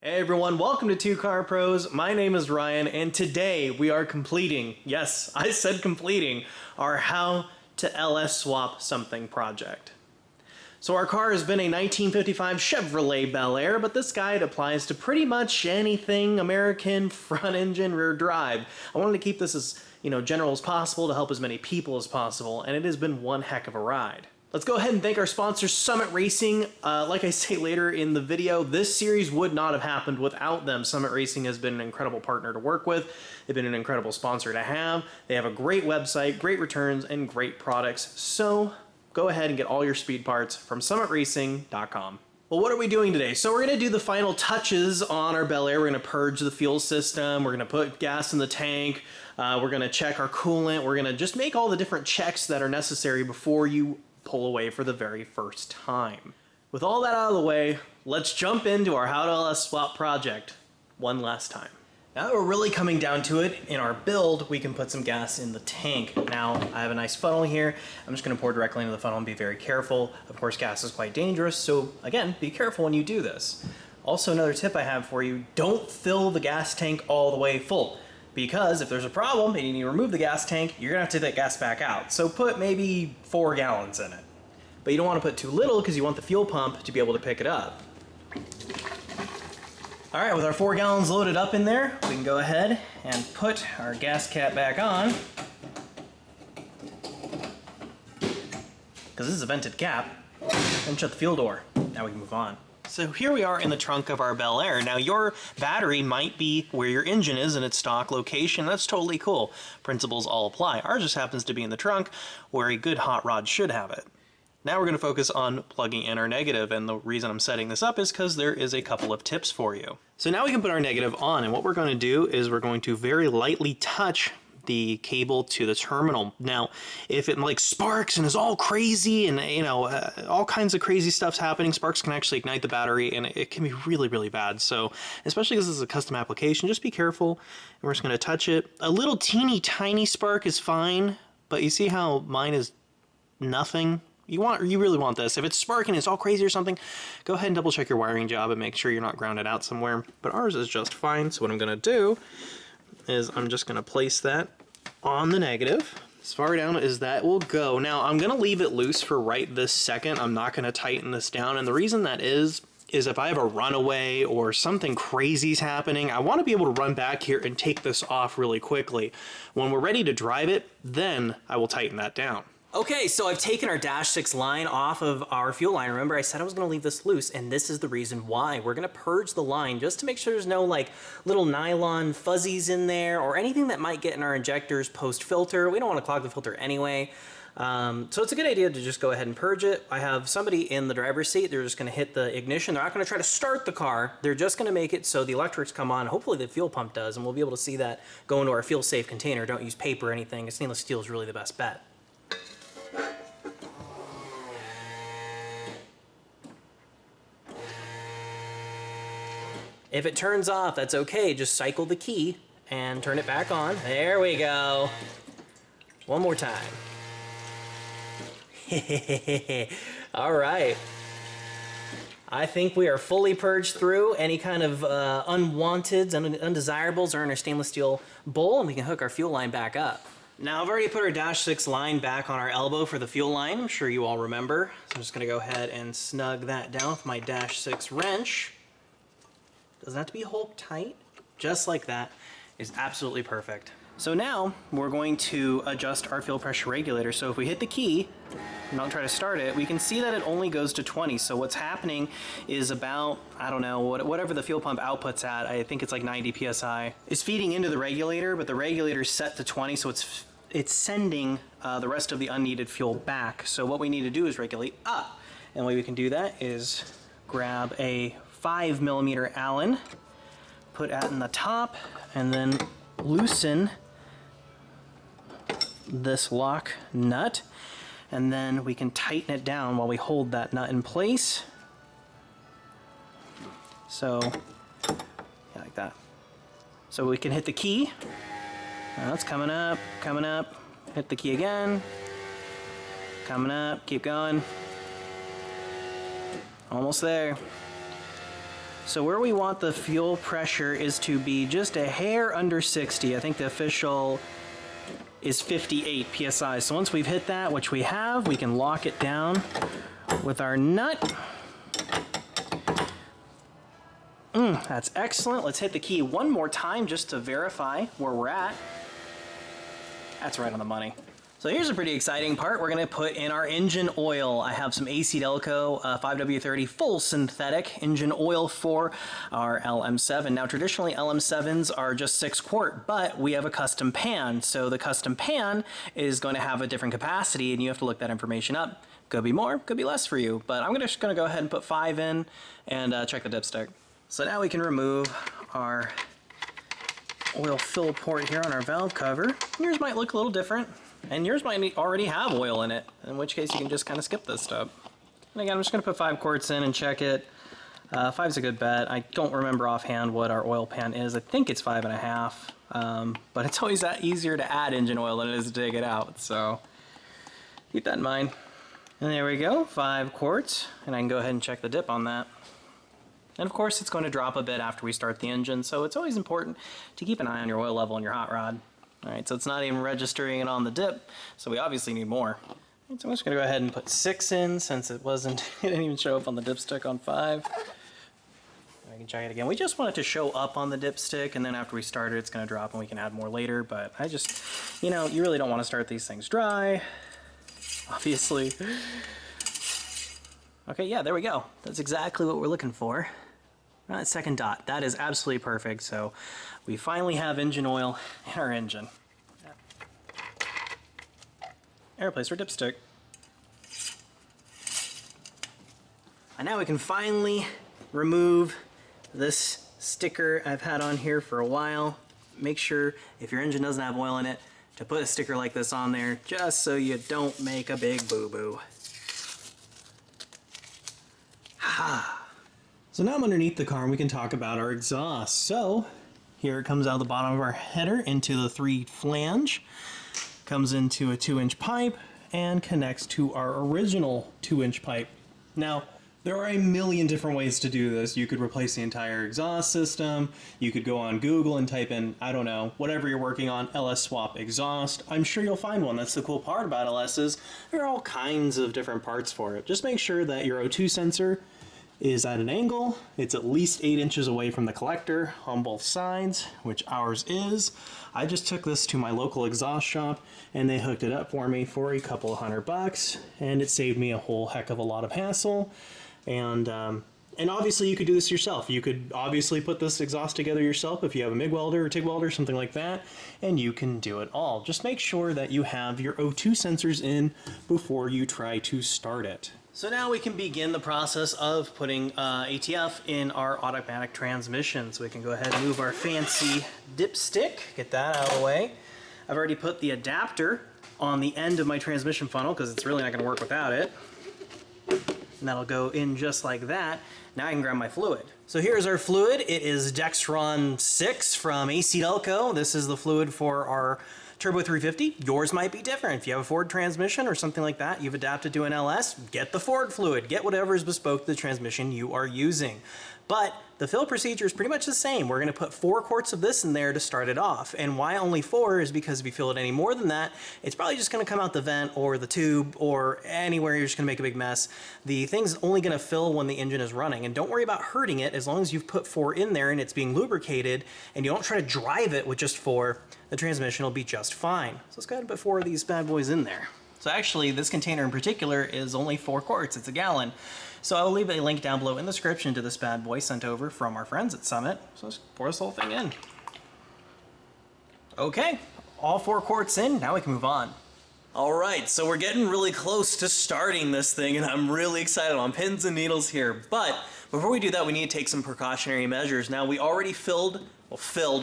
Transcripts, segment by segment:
Hey everyone, welcome to Two Car Pros. My name is Ryan, and today we are completing, yes, I said completing, our How to LS Swap Something project. So our car has been a 1955 Chevrolet Bel Air, but this guide applies to pretty much anything American, front engine, rear drive. I wanted to keep this as, general as possible to help as many people as possible, and it has been one heck of a ride. Let's go ahead and thank our sponsor, Summit Racing. Like I say later in the video, this series would not have happened without them. Summit Racing has been an incredible partner to work with. They've been an incredible sponsor to have. They have a great website, great returns, and great products. So go ahead and get all your speed parts from summitracing.com. Well, what are we doing today? So we're going to do the final touches on our Bel Air. We're going to purge the fuel system. We're going to put gas in the tank. We're going to check our coolant. We're going to just make all the different checks that are necessary before you pull away for the very first time. With all that out of the way, let's jump into our How to LS Swap project one last time. Now that we're really coming down to it, in our build, we can put some gas in the tank. Now, I have a nice funnel here. I'm just going to pour directly into the funnel and be very careful. Of course, gas is quite dangerous, so again, be careful when you do this. Also, another tip I have for you, don't fill the gas tank all the way full. Because if there's a problem and you need to remove the gas tank, you're gonna have to take that gas back out. So put maybe 4 gallons in it. But you don't want to put too little because you want the fuel pump to be able to pick it up. All right, with our 4 gallons loaded up in there, we can go ahead and put our gas cap back on. Because this is a vented cap. And shut the fuel door. Now we can move on. So here we are in the trunk of our Bel Air. Now your battery might be where your engine is in its stock location. That's totally cool. Principles all apply. Ours just happens to be in the trunk where a good hot rod should have it. Now we're going to focus on plugging in our negative, and the reason I'm setting this up is because there is a couple of tips for you. So now we can put our negative on, and what we're going to do is we're going to very lightly touch the cable to the terminal. Now, if it sparks and is all crazy and all kinds of crazy stuff's happening, sparks can actually ignite the battery and it can be really, really bad. So, especially because this is a custom application, just be careful. And we're just going to touch it. A little teeny tiny spark is fine, but you see how mine is nothing? You really want this. If it's sparking, it's all crazy or something, go ahead and double check your wiring job and make sure you're not grounded out somewhere. But ours is just fine. So what I'm going to do is I'm just going to place that on the negative as far down as that will go. Now I'm going to leave it loose for right this second. I'm not going to tighten this down, and the reason that is if I have a runaway or something crazy's happening, I want to be able to run back here and take this off really quickly. When we're ready to drive it, then I will tighten that down. Okay, so I've taken our dash 6 line off of our fuel line. Remember, I said I was going to leave this loose, and this is the reason why. We're going to purge the line just to make sure there's no little nylon fuzzies in there or anything that might get in our injectors post-filter. We don't want to clog the filter anyway. So it's a good idea to just go ahead and purge it. I have somebody in the driver's seat. They're just going to hit the ignition. They're not going to try to start the car. They're just going to make it so the electrics come on. Hopefully the fuel pump does, and we'll be able to see that go into our feel-safe container. Don't use paper or anything. Stainless steel is really the best bet. If it turns off, that's okay. Just cycle the key and turn it back on. There we go. One more time. All right. I think we are fully purged through. Any kind of unwanteds and undesirables are in our stainless steel bowl, and we can hook our fuel line back up. Now I've already put our dash 6 line back on our elbow for the fuel line. I'm sure you all remember. So I'm just gonna go ahead and snug that down with my dash 6 wrench. Doesn't have to be Hulk tight. Just like that is absolutely perfect. So now we're going to adjust our fuel pressure regulator. So if we hit the key and don't try to start it, we can see that it only goes to 20. So what's happening is about, I don't know, whatever the fuel pump outputs at, I think it's like 90 PSI, is feeding into the regulator, but the regulator is set to 20, so it's sending the rest of the unneeded fuel back. So what we need to do is regulate up. And the way we can do that is grab a 5mm Allen, put that in the top, and then loosen this lock nut, and then we can tighten it down while we hold that nut in place. So, yeah, like that. So we can hit the key. Now it's coming up, hit the key again, coming up, keep going. Almost there. So where we want the fuel pressure is to be just a hair under 60. I think the official is 58 psi. So once we've hit that, which we have, we can lock it down with our nut. That's excellent. Let's hit the key one more time just to verify where we're at. That's right on the money. So here's a pretty exciting part. We're going to put in our engine oil. I have some AC Delco 5W30 full synthetic engine oil for our LM7. Now traditionally LM7s are just 6 quart, but we have a custom pan. So the custom pan is going to have a different capacity and you have to look that information up. Could be more, could be less for you, but I'm just going to go ahead and put 5 in and check the dipstick. So now we can remove our oil fill port here on our valve cover. Yours might look a little different, and yours might already have oil in it, in which case you can just kind of skip this step. And again, I'm just going to put 5 quarts in and check it. 5's a good bet. I don't remember offhand what our oil pan is. I think it's 5.5, but it's always that easier to add engine oil than it is to take it out, so keep that in mind. And there we go, 5 quarts, and I can go ahead and check the dip on that. And of course it's going to drop a bit after we start the engine, so it's always important to keep an eye on your oil level in your hot rod. Alright, so it's not even registering it on the dip, so we obviously need more. Right, so I'm just going to go ahead and put 6 in since it didn't even show up on the dipstick on 5. I can check it again. We just want it to show up on the dipstick, and then after we start it, it's going to drop and we can add more later, but I just, you know, you really don't want to start these things dry, obviously. Okay, yeah, there we go. That's exactly what we're looking for. That second dot, that is absolutely perfect. So we finally have engine oil in our engine. Replace our dipstick. And now we can finally remove this sticker I've had on here for a while. Make sure if your engine doesn't have oil in it to put a sticker like this on there just so you don't make a big boo-boo. So now I'm underneath the car and we can talk about our exhaust. So here it comes out of the bottom of our header into the 3 flange, comes into a 2-inch pipe and connects to our original 2-inch pipe. Now there are a million different ways to do this. You could replace the entire exhaust system. You could go on Google and type in, I don't know, whatever you're working on, LS swap exhaust. I'm sure you'll find one. That's the cool part about LSs. There are all kinds of different parts for it. Just make sure that your O2 sensor is at an angle. It's at least 8 inches away from the collector on both sides, which ours is. I just took this to my local exhaust shop and they hooked it up for me for a couple of $100, and it saved me a whole heck of a lot of hassle. And obviously you could do this yourself. You could obviously put this exhaust together yourself if you have a MIG welder or TIG welder, something like that, and you can do it all. Just make sure that you have your O2 sensors in before you try to start it. So now we can begin the process of putting ATF in our automatic transmission. So we can go ahead and move our fancy dipstick, get that out of the way. I've already put the adapter on the end of my transmission funnel because it's really not going to work without it. And that'll go in just like that. Now I can grab my fluid. So here's our fluid. It is Dexron 6 from AC Delco. This is the fluid for our Turbo 350. Yours might be different. If you have a Ford transmission or something like that, you've adapted to an LS, get the Ford fluid. Get whatever is bespoke to the transmission you are using. But the fill procedure is pretty much the same. We're going to put 4 quarts of this in there to start it off. And why only 4 is because if you fill it any more than that, it's probably just going to come out the vent or the tube or anywhere. You're just going to make a big mess. The thing's only going to fill when the engine is running. And don't worry about hurting it as long as you've put 4 in there and it's being lubricated and you don't try to drive it with just 4, the transmission will be just fine. So let's go ahead and put 4 of these bad boys in there. So actually this container in particular is only 4 quarts. It's a gallon. So I'll leave a link down below in the description to this bad boy sent over from our friends at Summit. So let's pour this whole thing in. Okay, all 4 quarts in, now we can move on. All right, so we're getting really close to starting this thing and I'm really excited on pins and needles here. But before we do that, we need to take some precautionary measures. Now we already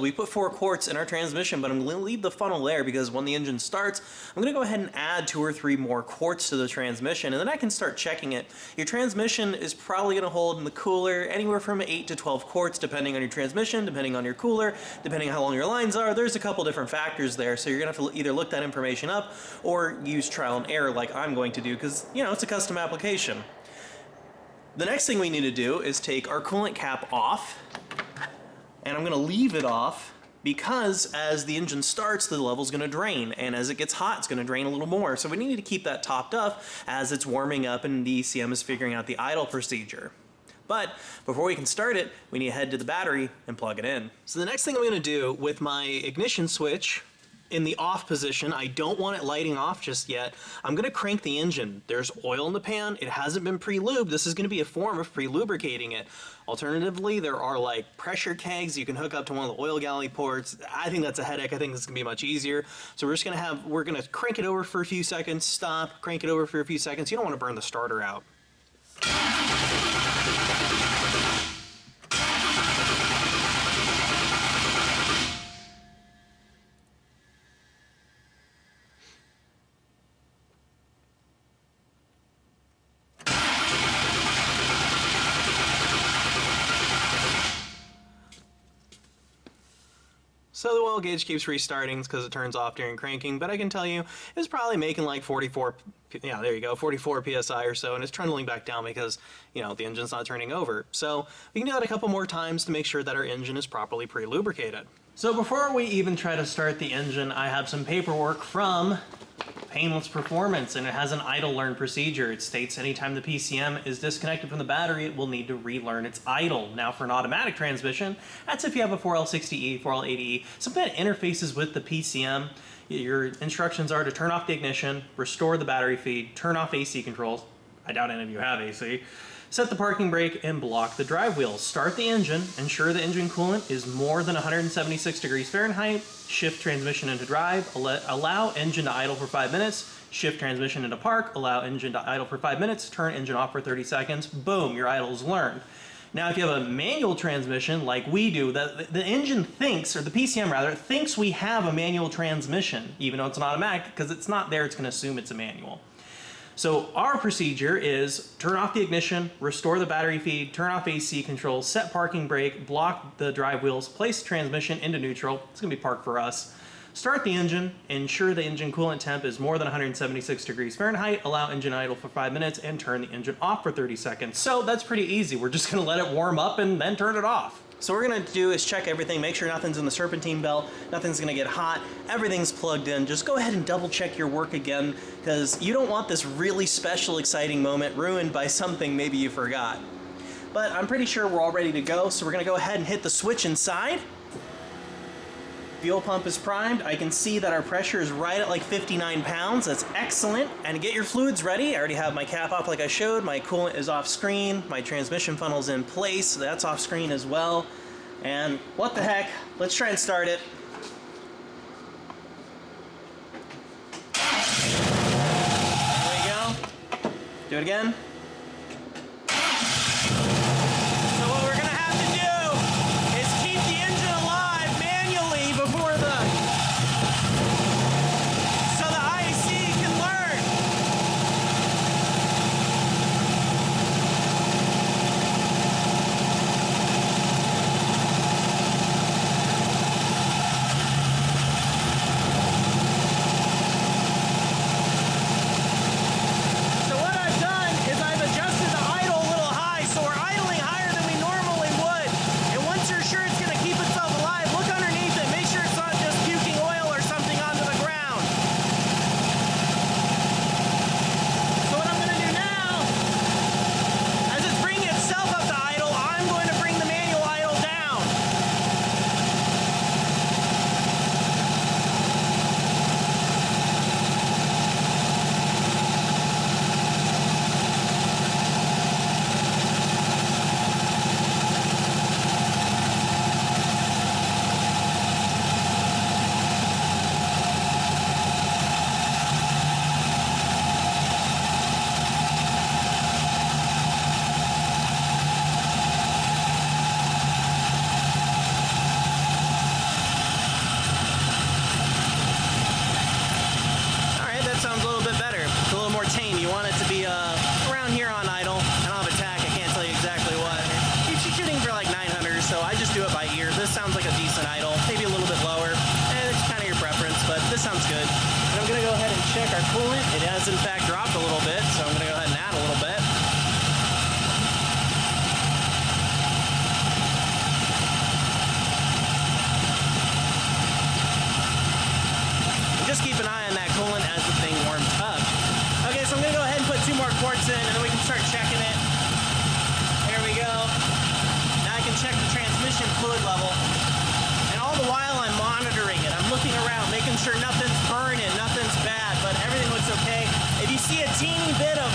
we put 4 quarts in our transmission, but I'm going to leave the funnel there because when the engine starts, I'm going to go ahead and add 2 or 3 more quarts to the transmission, and then I can start checking it. Your transmission is probably going to hold in the cooler anywhere from 8 to 12 quarts, depending on your transmission, depending on your cooler, depending on how long your lines are. There's a couple different factors there, so you're going to have to either look that information up or use trial and error like I'm going to do because, you know, it's a custom application. The next thing we need to do is take our coolant cap off, and I'm gonna leave it off because as the engine starts, the level's gonna drain, and as it gets hot, it's gonna drain a little more. So we need to keep that topped up as it's warming up and the ECM is figuring out the idle procedure. But before we can start it, we need to head to the battery and plug it in. So the next thing I'm gonna do with my ignition switch in the off position, I don't want it lighting off just yet. I'm gonna crank the engine. There's oil in the pan, it hasn't been pre-lubed. This is gonna be a form of pre-lubricating it. Alternatively, there are like pressure kegs you can hook up to one of the oil galley ports. I think that's a headache. I think this is gonna be much easier. So we're gonna crank it over for a few seconds, stop, crank it over for a few seconds. You don't wanna burn the starter out. So the oil gauge keeps restarting because it turns off during cranking, but I can tell you it's probably making like 44 PSI or so, and it's trundling back down because, you know, the engine's not turning over. So we can do that a couple more times to make sure that our engine is properly pre-lubricated. So before we even try to start the engine, I have some paperwork from Painless Performance, and it has an idle learn procedure. It states anytime the PCM is disconnected from the battery, it will need to relearn its idle. Now for an automatic transmission, that's if you have a 4L60E, 4L80E, something that interfaces with the PCM. Your instructions are to turn off the ignition, restore the battery feed, turn off AC controls. I doubt any of you have AC. Set the parking brake and block the drive wheels. Start the engine, ensure the engine coolant is more than 176 degrees Fahrenheit, shift transmission into drive, allow engine to idle for 5 minutes, shift transmission into park, allow engine to idle for 5 minutes, turn engine off for 30 seconds, boom, your idle is learned. Now if you have a manual transmission like we do, the engine thinks, or the PCM rather, thinks we have a manual transmission, even though it's an automatic, because it's not there, it's going to assume it's a manual. So our procedure is turn off the ignition, restore the battery feed, turn off AC controls, set parking brake, block the drive wheels, place the transmission into neutral. It's gonna be park for us. Start the engine, ensure the engine coolant temp is more than 176 degrees Fahrenheit, allow engine idle for 5 minutes, and turn the engine off for 30 seconds. So that's pretty easy. We're just gonna let it warm up and then turn it off. So what we're gonna do is check everything, make sure nothing's in the serpentine belt, nothing's gonna get hot, everything's plugged in. Just go ahead and double check your work again, because you don't want this really special, exciting moment ruined by something maybe you forgot. But I'm pretty sure we're all ready to go, so we're gonna go ahead and hit the switch inside. Fuel pump is primed. I can see that our pressure is right at like 59 pounds. That's excellent. And to get your fluids ready, I already have my cap off like I showed. My coolant is off screen. My transmission funnel's in place. So that's off screen as well. And what the heck? Let's try and start it. There we go. Do it again. Check our coolant. It has in fact dropped a little bit, so I'm going to go ahead and add a little bit. making sure nothing's burning, nothing's bad, but everything looks okay. If you see a teeny bit of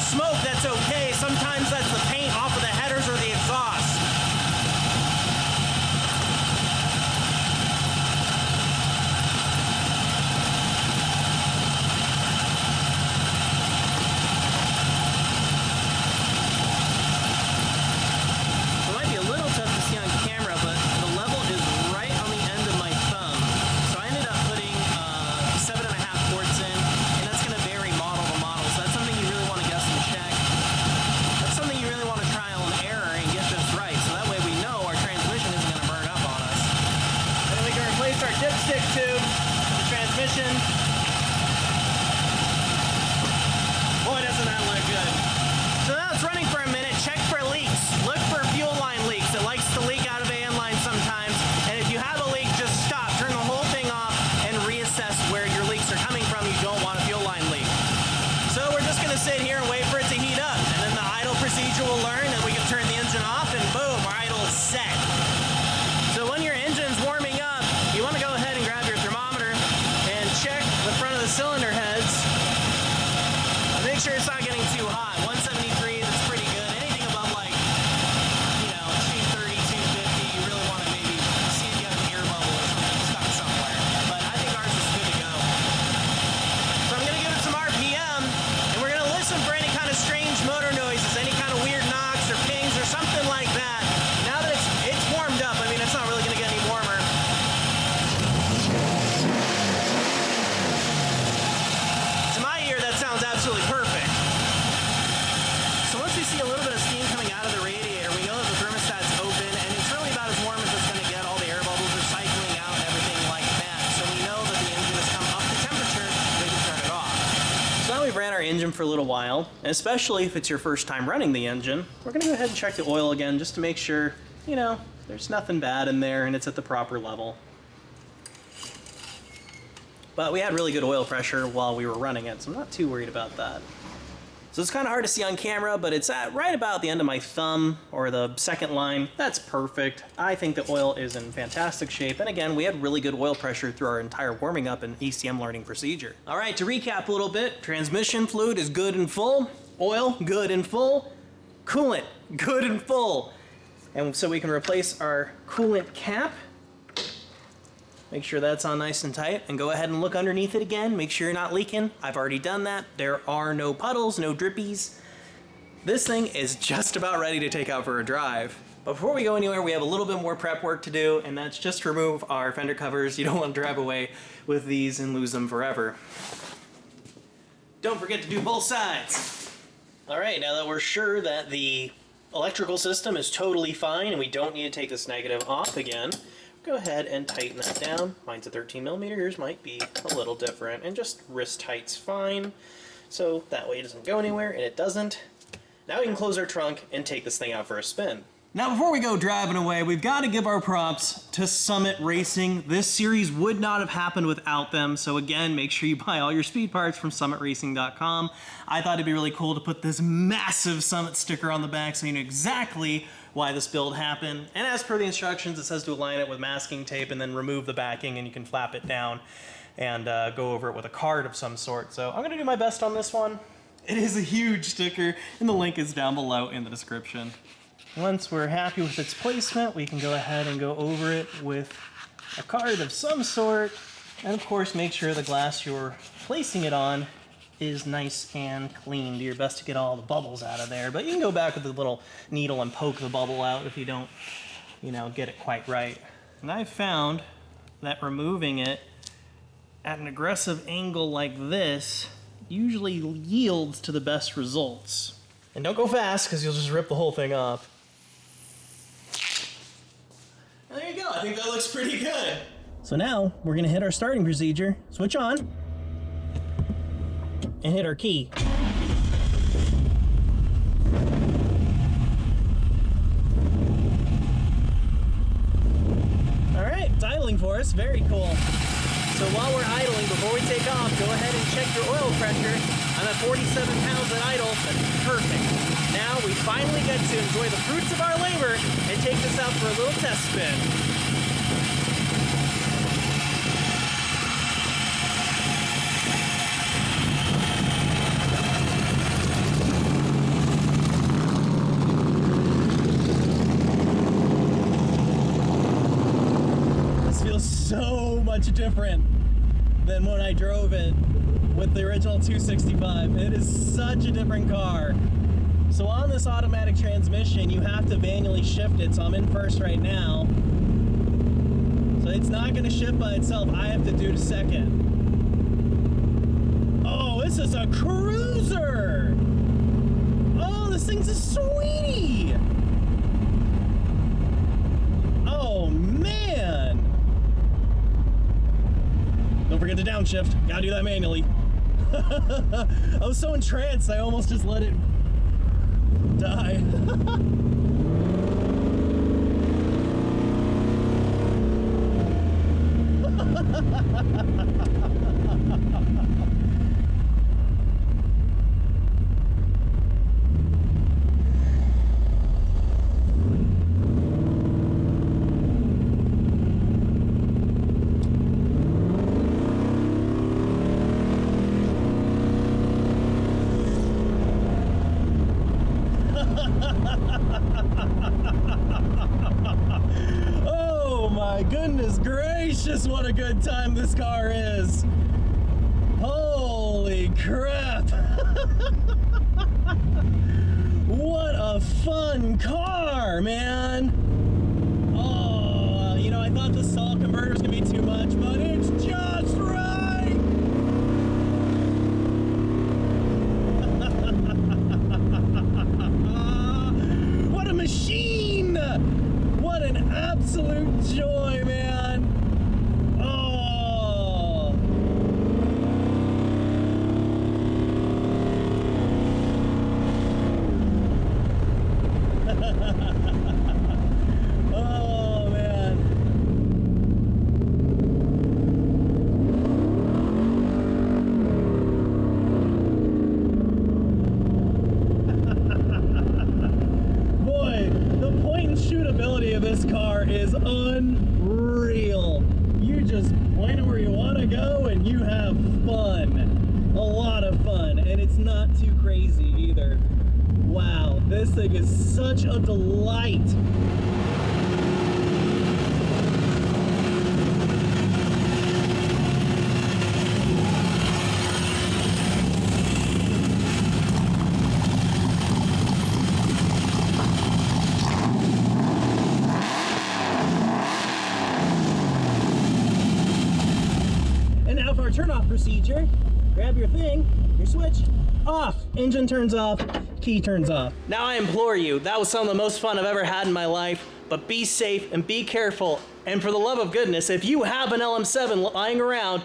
smoke, that's okay. Sometimes that's the paint off of the headers or the exhaust. Dipstick tube, the transmission. Boy, doesn't that look good. So now it's running for a minute. Check for leaks. Look for fuel line leaks. It likes to leak out of AN lines sometimes. And if you have a leak, just stop. Turn the whole thing off and reassess where your leaks are coming from. You don't want a fuel line leak. So we're just going to sit here and wait for it to heat up. And then the idle procedure will learn that we can turn the engine off and boom, our idle is set. So when your engine's warming up, you want to go ahead and grab your thermometer and check the front of the cylinder heads. Make sure it's not getting too hot. 173, that's pretty good. Anything above like, 230, 250, you really want to maybe see if you have an air bubble or something stuck somewhere. But I think ours is good to go. So I'm going to give it some RPM, and we're going to listen for any kind of strange motor noises, any kind of weird knocks or pings or something like that. Now that it's warmed up, I mean, it's not really going to get any warmer. To my ear, that sounds absolutely perfect. So once we see a little bit of steam coming out of the radiator, we know that the thermostat's open, and it's really about as warm as it's going to get. All the air bubbles are cycling out and everything like that. So we know that the engine has come up to temperature, we can turn it off. So now we've ran our engine for a little while, and especially if it's your first time running the engine, we're going to go ahead and check the oil again just to make sure, there's nothing bad in there and it's at the proper level. But we had really good oil pressure while we were running it, so I'm not too worried about that. So it's kind of hard to see on camera, but it's at right about the end of my thumb, or the second line. That's perfect. I think the oil is in fantastic shape. And again, we had really good oil pressure through our entire warming up and ECM learning procedure. All right, to recap a little bit, transmission fluid is good and full, oil good and full, coolant good and full. And so we can replace our coolant cap. Make sure that's on nice and tight, and go ahead and look underneath it again. Make sure you're not leaking. I've already done that. There are no puddles, no drippies. This thing is just about ready to take out for a drive. But before we go anywhere, we have a little bit more prep work to do, and that's just to remove our fender covers. You don't want to drive away with these and lose them forever. Don't forget to do both sides. All right, now that we're sure that the electrical system is totally fine and we don't need to take this negative off again, go ahead and tighten that down. Mine's a 13mm, yours might be a little different, and just wrist tight's fine. So that way it doesn't go anywhere, and it doesn't. Now we can close our trunk and take this thing out for a spin. Now before we go driving away, we've got to give our props to Summit Racing. This series would not have happened without them, so again, make sure you buy all your speed parts from summitracing.com. I thought it'd be really cool to put this massive Summit sticker on the back so you know exactly why this build happened. And as per the instructions, it says to align it with masking tape and then remove the backing, and you can flap it down and go over it with a card of some sort. So I'm gonna do my best on this one. It is a huge sticker, and the link is down below in the description. Once we're happy with its placement, we can go ahead and go over it with a card of some sort, and of course make sure the glass you're placing it on is nice and clean. Do your best to get all the bubbles out of there, but you can go back with the little needle and poke the bubble out if you don't, get it quite right. And I've found that removing it at an aggressive angle like this usually yields to the best results. And don't go fast, because you'll just rip the whole thing off. And there you go, I think that looks pretty good. So now, we're gonna hit our starting procedure, switch on, and hit our key. All right, it's idling for us, very cool. So while we're idling, before we take off, go ahead and check your oil pressure. I'm at 47 pounds at idle, that's perfect. Now we finally get to enjoy the fruits of our labor and take this out for a little test spin. so much different than when I drove it with the original 265. It is such a different car. So on this automatic transmission, you have to manually shift it. So I'm in first right now. So it's not gonna shift by itself. I have to do the second. Oh, this is a cruiser! Oh, this thing's a sweetie! Oh, man! Don't forget to downshift. Gotta do that manually. I was so entranced, I almost just let it die. Oh my goodness gracious, what a good time this car is. Holy crap. What a fun car, man. Oh, you know, I thought the stall converter was gonna be too much, but it's just right. What a machine! What an absolute joy, man! Oh! Oh, man. Boy, the point and shoot ability of this car is unreal. You just point it where you want to go and you have fun. A lot of fun, and it's not too crazy either. Wow, this thing is such a delight. And now for our turn-off procedure. Grab your thing, your switch, off. Engine turns off, key turns off. Now I implore you, that was some of the most fun I've ever had in my life, but be safe and be careful. And for the love of goodness, if you have an LM7 lying around,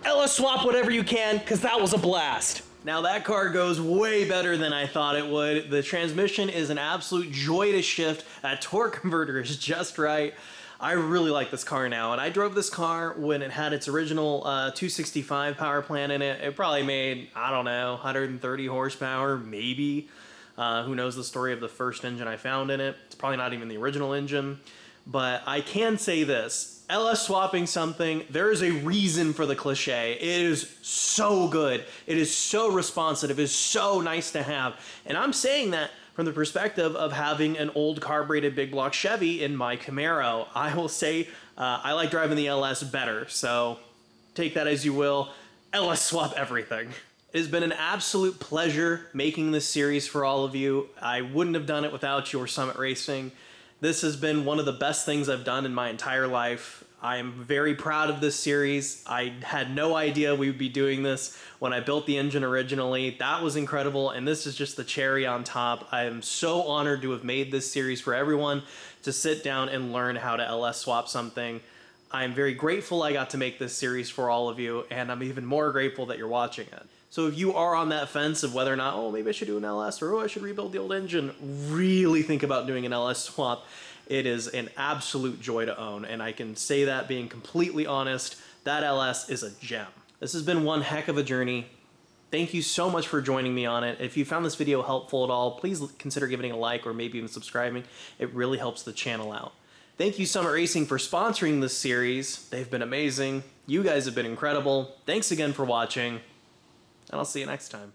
LS swap whatever you can, because that was a blast. Now that car goes way better than I thought it would. The transmission is an absolute joy to shift. That torque converter is just right. I really like this car now, and I drove this car when it had its original 265 power plant in it. It probably made, I don't know, 130 horsepower, maybe. Who knows the story of the first engine I found in it. It's probably not even the original engine. But I can say this, LS swapping something, there is a reason for the cliche. It is so good. It is so responsive. It is so nice to have. And I'm saying that from the perspective of having an old carbureted big block Chevy in my Camaro. I will say I like driving the LS better, so take that as you will. LS swap everything. It has been an absolute pleasure making this series for all of you. I wouldn't have done it without your Summit Racing. This has been one of the best things I've done in my entire life. I am very proud of this series. I had no idea we would be doing this when I built the engine originally. That was incredible, and this is just the cherry on top. I am so honored to have made this series for everyone to sit down and learn how to LS swap something. I'm very grateful I got to make this series for all of you, and I'm even more grateful that you're watching it. So if you are on that fence of whether or not, oh, maybe I should do an LS, or oh, I should rebuild the old engine, really think about doing an LS swap. It is an absolute joy to own, and I can say that being completely honest, that LS is a gem. This has been one heck of a journey. Thank you so much for joining me on it. If you found this video helpful at all, please consider giving it a like or maybe even subscribing. It really helps the channel out. Thank you Summit Racing for sponsoring this series. They've been amazing. You guys have been incredible. Thanks again for watching, and I'll see you next time.